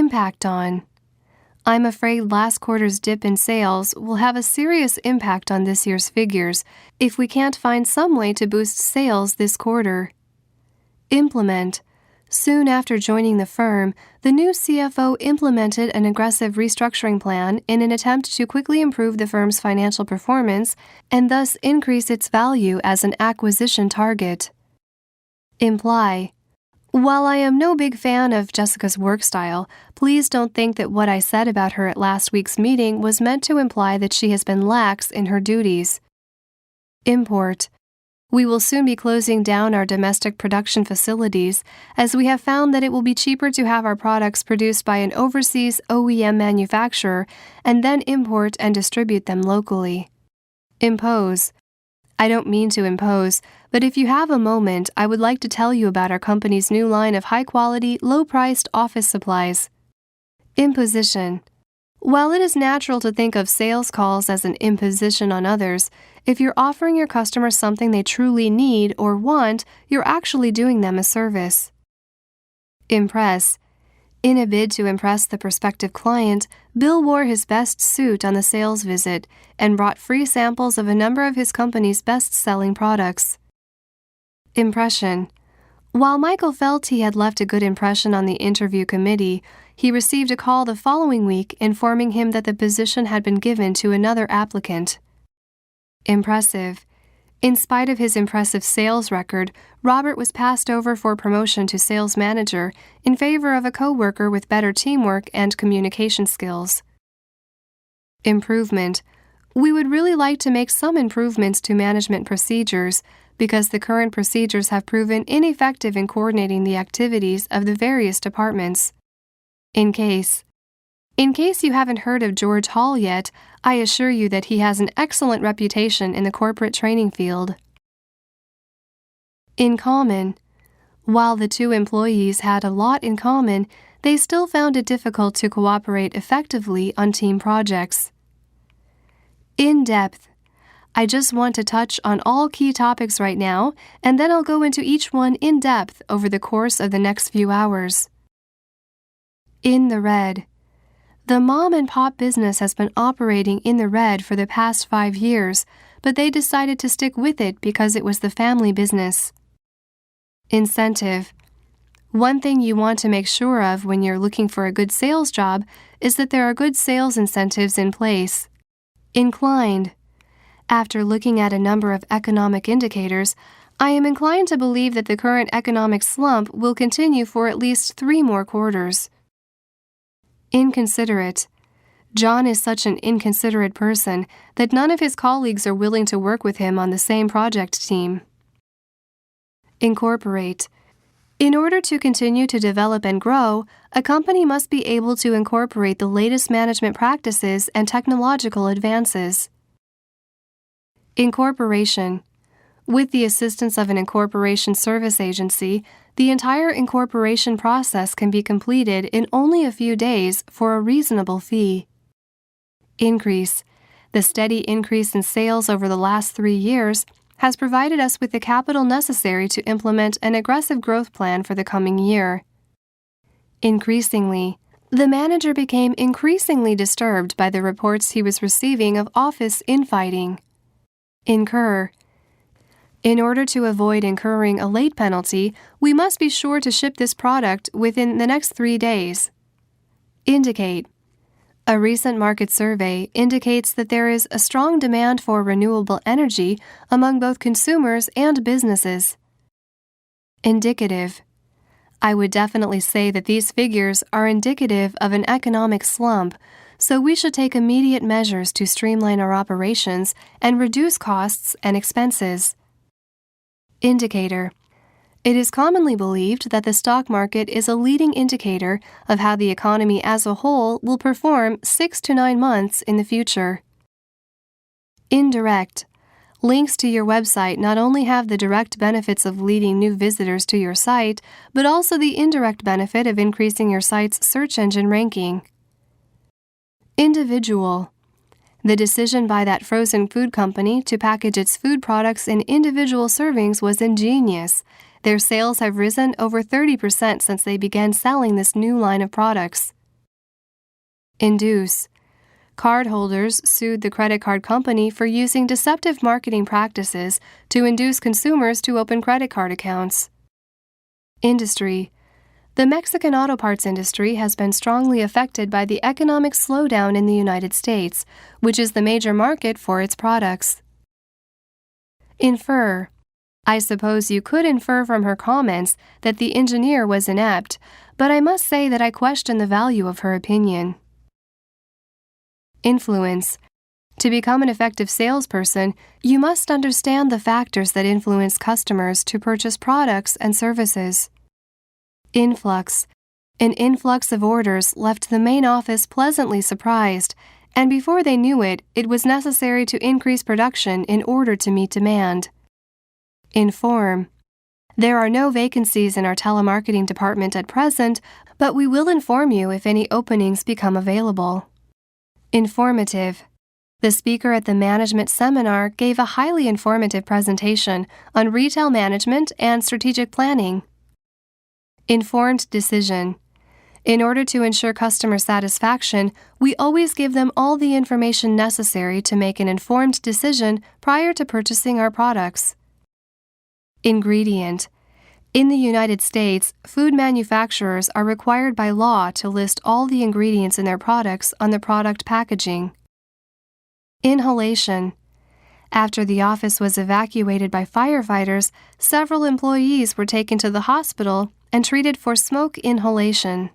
impact on. I'm afraid last quarter's dip in sales will have a serious impact on this year's figures if we can't find some way to boost sales this quarter. Implement. Soon after joining the firm, the new CFO implemented an aggressive restructuring plan in an attempt to quickly improve the firm's financial performance and thus increase its value as an acquisition target. Imply. While I am no big fan of Jessica's work style, please don't think that what I said about her at last week's meeting was meant to imply that she has been lax in her duties. Import. We will soon be closing down our domestic production facilities, as we have found that it will be cheaper to have our products produced by an overseas OEM manufacturer and then import and distribute them locally. Impose. I don't mean to impose, but if you have a moment, I would like to tell you about our company's new line of high-quality, low-priced office supplies. Imposition. While it is natural to think of sales calls as an imposition on others, if you're offering your customers something they truly need or want, you're actually doing them a service. Impress. In a bid to impress the prospective client, Bill wore his best suit on the sales visit and brought free samples of a number of his company's best-selling products. Impression. While Michael felt he had left a good impression on the interview committee, he received a call the following week informing him that the position had been given to another applicant. Impressive. In spite of his impressive sales record, Robert was passed over for promotion to sales manager in favor of a coworker with better teamwork and communication skills. Improvement. We would really like to make some improvements to management procedures because the current procedures have proven ineffective in coordinating the activities of the various departments. In case you haven't heard of George Hall yet, I assure you that he has an excellent reputation in the corporate training field. In common. While the two employees had a lot in common, they still found it difficult to cooperate effectively on team projects. In depth. I just want to touch on all key topics right now, and then I'll go into each one in depth over the course of the next few hours. In the red. The mom-and-pop business has been operating in the red for the past 5 years, but they decided to stick with it because it was the family business. Incentive. One thing you want to make sure of when you're looking for a good sales job is that there are good sales incentives in place. Inclined. After looking at a number of economic indicators, I am inclined to believe that the current economic slump will continue for at least 3 more quarters. Inconsiderate. John is such an inconsiderate person that none of his colleagues are willing to work with him on the same project team. Incorporate. In order to continue to develop and grow, a company must be able to incorporate the latest management practices and technological advances. Incorporation. With the assistance of an incorporation service agency, the entire incorporation process can be completed in only a few days for a reasonable fee. Increase. The steady increase in sales over the last 3 years has provided us with the capital necessary to implement an aggressive growth plan for the coming year. Increasingly. The manager became increasingly disturbed by the reports he was receiving of office infighting. Incur. In order to avoid incurring a late penalty, we must be sure to ship this product within the next 3 days. Indicate. A recent market survey indicates that there is a strong demand for renewable energy among both consumers and businesses. Indicative. I would definitely say that these figures are indicative of an economic slump, so we should take immediate measures to streamline our operations and reduce costs and expenses. Indicator. It is commonly believed that the stock market is a leading indicator of how the economy as a whole will perform 6 to 9 months in the future. Indirect. Links to your website not only have the direct benefits of leading new visitors to your site, but also the indirect benefit of increasing your site's search engine ranking. Individual. The decision by that frozen food company to package its food products in individual servings was ingenious. Their sales have risen over 30% since they began selling this new line of products. Induce. Cardholders sued the credit card company for using deceptive marketing practices to induce consumers to open credit card accounts. Industry. The Mexican auto parts industry has been strongly affected by the economic slowdown in the United States, which is the major market for its products. Infer. I suppose you could infer from her comments that the engineer was inept, but I must say that I question the value of her opinion. Influence. To become an effective salesperson, you must understand the factors that influence customers to purchase products and services. Influx. An influx of orders left the main office pleasantly surprised, and before they knew it, it was necessary to increase production in order to meet demand. Inform. There are no vacancies in our telemarketing department at present, but we will inform you if any openings become available. Informative. The speaker at the management seminar gave a highly informative presentation on retail management and strategic planning. Informed decision. In order to ensure customer satisfaction, we always give them all the information necessary to make an informed decision prior to purchasing our products. Ingredient. In the United States, food manufacturers are required by law to list all the ingredients in their products on the product packaging. Inhalation. After the office was evacuated by firefighters, several employees were taken to the hospital and treated for smoke inhalation.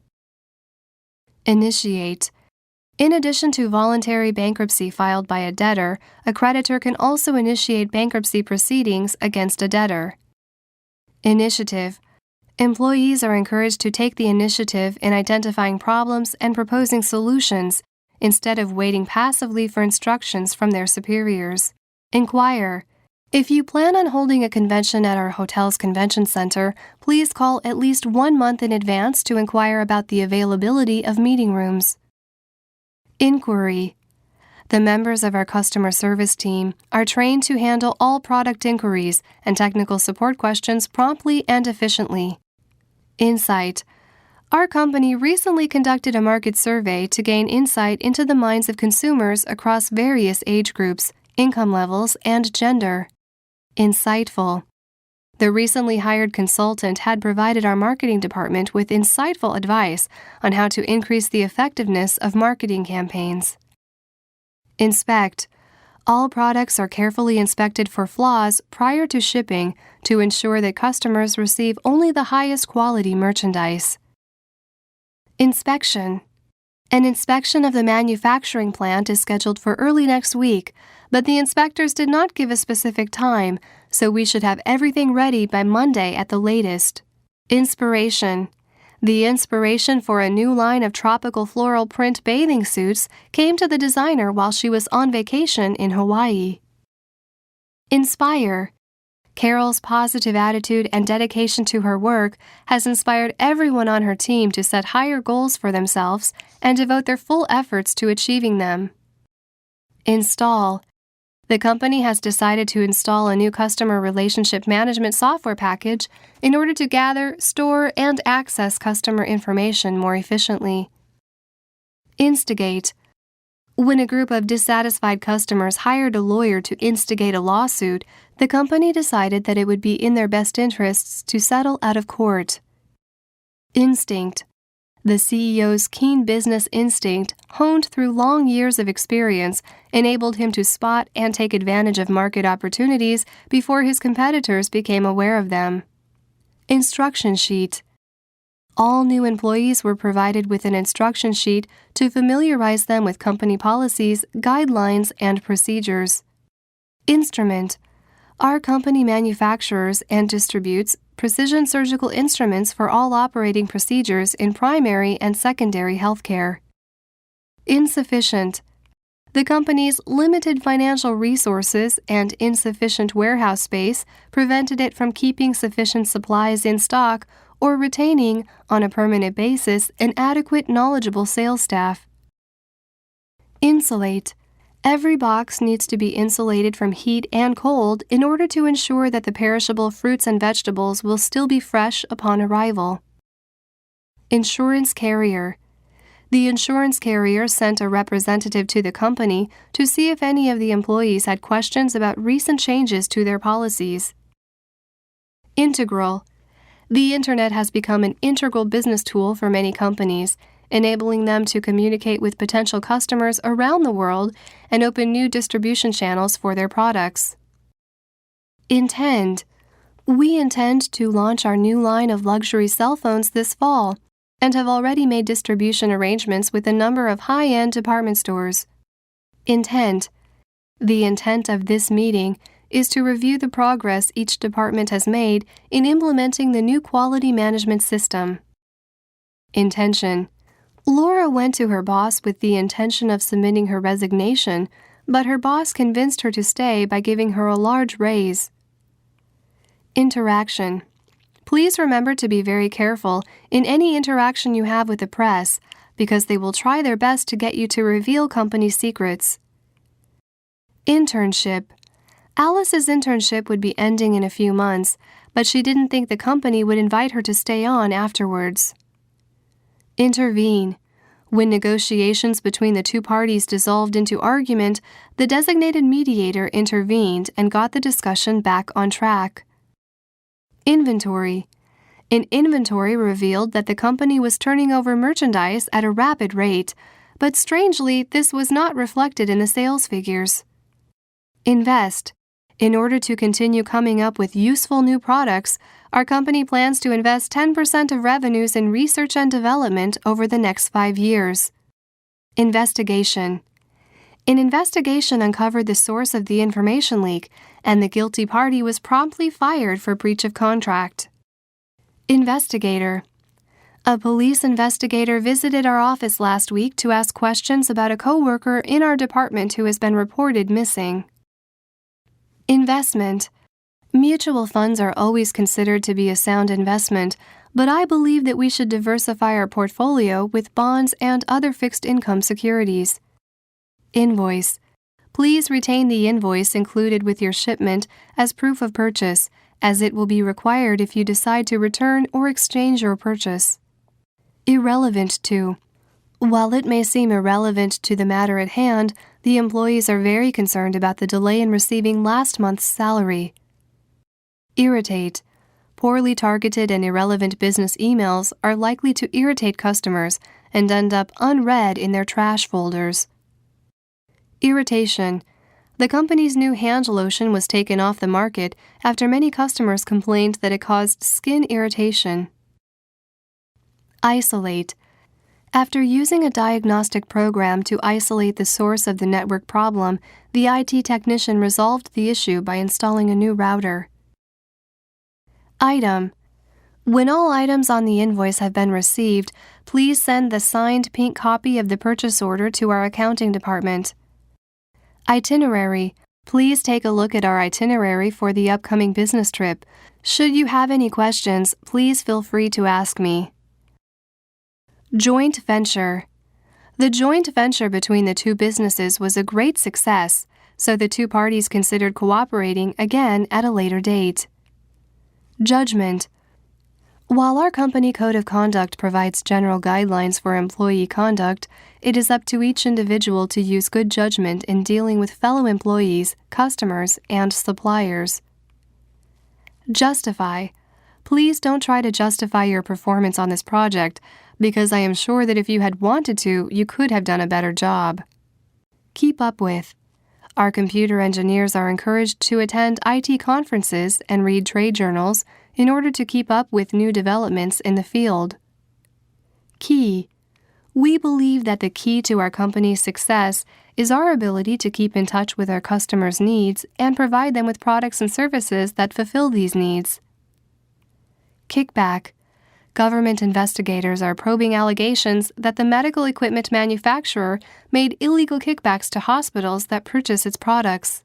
Initiate. In addition to voluntary bankruptcy filed by a debtor, a creditor can also initiate bankruptcy proceedings against a debtor. Initiative. Employees are encouraged to take the initiative in identifying problems and proposing solutions instead of waiting passively for instructions from their superiors. Inquire. If you plan on holding a convention at our hotel's convention center, please call at least 1 month in advance to inquire about the availability of meeting rooms. Inquiry. The members of our customer service team are trained to handle all product inquiries and technical support questions promptly and efficiently. Insight. Our company recently conducted a market survey to gain insight into the minds of consumers across various age groups, income levels, and gender. Insightful. The recently hired consultant had provided our marketing department with insightful advice on how to increase the effectiveness of marketing campaigns. Inspect. All products are carefully inspected for flaws prior to shipping to ensure that customers receive only the highest quality merchandise. Inspection. An inspection of the manufacturing plant is scheduled for early next week, but the inspectors did not give a specific time, so we should have everything ready by Monday at the latest. Inspiration. The inspiration for a new line of tropical floral print bathing suits came to the designer while she was on vacation in Hawaii. Inspire. Carol's positive attitude and dedication to her work has inspired everyone on her team to set higher goals for themselves and devote their full efforts to achieving them. Install. The company has decided to install a new customer relationship management software package in order to gather, store, and access customer information more efficiently. Instigate. When a group of dissatisfied customers hired a lawyer to instigate a lawsuit, the company decided that it would be in their best interests to settle out of court. Instinct. The CEO's keen business instinct, honed through long years of experience, enabled him to spot and take advantage of market opportunities before his competitors became aware of them. Instruction sheet. All new employees were provided with an instruction sheet to familiarize them with company policies, guidelines, and procedures. Instrument. Our company manufactures and distributes precision surgical instruments for all operating procedures in primary and secondary healthcare. Insufficient. The company's limited financial resources and insufficient warehouse space prevented it from keeping sufficient supplies in stock or retaining, on a permanent basis, an adequate, knowledgeable sales staff. Insulate. Every box needs to be insulated from heat and cold in order to ensure that the perishable fruits and vegetables will still be fresh upon arrival. Insurance carrier. The insurance carrier sent a representative to the company to see if any of the employees had questions about recent changes to their policies. Integral. The Internet has become an integral business tool for many companies, enabling them to communicate with potential customers around the world and open new distribution channels for their products. Intend. We intend to launch our new line of luxury cell phones this fall and have already made distribution arrangements with a number of high-end department stores. Intent. The intent of this meeting is to review the progress each department has made in implementing the new quality management system. Intention. Laura went to her boss with the intention of submitting her resignation, but her boss convinced her to stay by giving her a large raise. Interaction. Please remember to be very careful in any interaction you have with the press, because they will try their best to get you to reveal company secrets. Internship. Alice's internship would be ending in a few months, but she didn't think the company would invite her to stay on afterwards. Intervene. When negotiations between the two parties dissolved into argument, the designated mediator intervened and got the discussion back on track. Inventory. An inventory revealed that the company was turning over merchandise at a rapid rate, but strangely, this was not reflected in the sales figures. Invest. In order to continue coming up with useful new products, our company plans to invest 10% of revenues in research and development over the next 5 years. Investigation. An investigation uncovered the source of the information leak, and the guilty party was promptly fired for breach of contract. Investigator. A police investigator visited our office last week to ask questions about a coworker in our department who has been reported missing. Investment. Mutual funds are always considered to be a sound investment, but I believe that we should diversify our portfolio with bonds and other fixed income securities. Invoice. Please retain the invoice included with your shipment as proof of purchase, as it will be required if you decide to return or exchange your purchase. Irrelevant to. While it may seem irrelevant to the matter at hand, the employees are very concerned about the delay in receiving last month's salary. Irritate. Poorly targeted and irrelevant business emails are likely to irritate customers and end up unread in their trash folders. Irritation. The company's new hand lotion was taken off the market after many customers complained that it caused skin irritation. Isolate. After using a diagnostic program to isolate the source of the network problem, the IT technician resolved the issue by installing a new router. Item. When all items on the invoice have been received, please send the signed pink copy of the purchase order to our accounting department. Itinerary. Please take a look at our itinerary for the upcoming business trip. Should you have any questions, please feel free to ask me. Joint venture. The joint venture between the two businesses was a great success, so the two parties considered cooperating again at a later date. Judgment. While our company code of conduct provides general guidelines for employee conduct, it is up to each individual to use good judgment in dealing with fellow employees, customers, and suppliers. Justify. Please don't try to justify your performance on this project, because I am sure that if you had wanted to, you could have done a better job. Keep up with. Our computer engineers are encouraged to attend IT conferences and read trade journals in order to keep up with new developments in the field. Key. We believe that the key to our company's success is our ability to keep in touch with our customers' needs and provide them with products and services that fulfill these needs. Kickback. Government investigators are probing allegations that the medical equipment manufacturer made illegal kickbacks to hospitals that purchase its products.